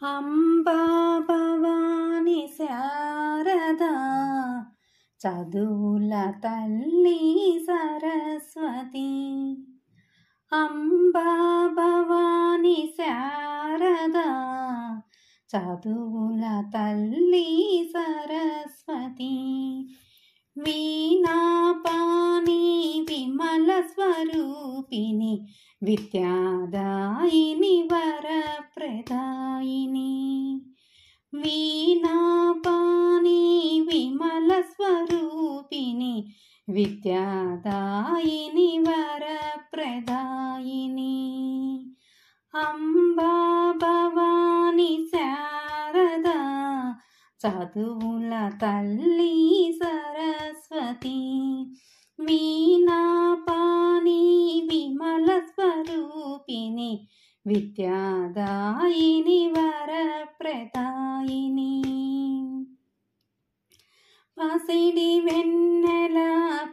అంబా భవాని శారదా చదువుల తల్లి సరస్వతి. అంబా భవాని శారదా చదువుల తల్లి సరస్వతి. వీణాపాణి విమల స్వరూపిణి విద్యాదాయిని వరప్రదాయిని. వీణాపాణి విమల స్వరూపిణి విద్యాదాయిని వరప్రదాయిని. అంబా భవాని శారదా చదువుల తల్లి సరస్వతి. వీణాపాణి విమల స్వరూపిణి విద్యాదాయిని వరప్రదాయిని. పసిడి వెన్నెల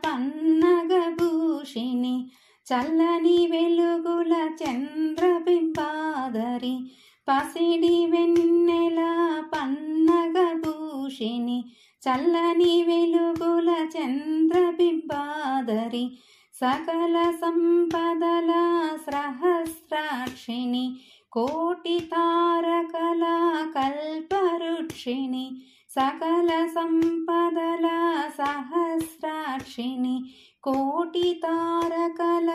పన్నగభూషిణి చల్లని వెలుగుల చంద్రబింబాదరి. పసిడి వెన్నెల పన్నగభూషిణి చల్లని వెలుగుల చంద్రబింబాదరి. సకల సంపదల సహస్రాక్షిణి కోటి తారకల కల్పవృక్షిణి. సకల సంపదల సహస్రాక్షిణి కోటి తారకల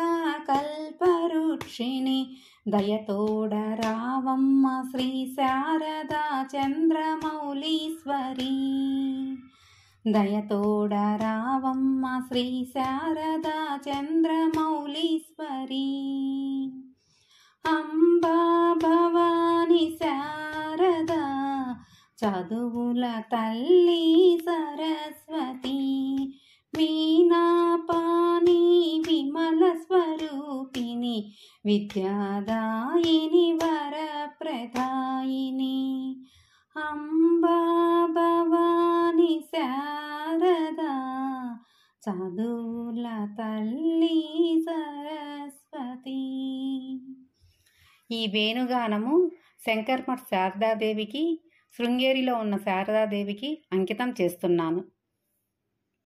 కల్పవృక్షిణి. దయతోడ రావమ్మ శ్రీ శారదా చంద్రమౌళీశ్వరి. దయతోడ రావమ్మ శ్రీ శారదా చంద్రమౌళీశ్వరి. అంబా భవాని శారదా చదువుల తల్లి సరస్వతి. వీణాపాణి విమల స్వరూపిణి విద్యాదాయిని వరప్రదాయిని. అంబా భవాని శారదా చదువుల తల్లి సరస్వతి. ఈ వేణుగానము శంకర్మఠ్ శారదాదేవికి, శృంగేరిలో ఉన్న శారదాదేవికి అంకితం చేస్తున్నాను.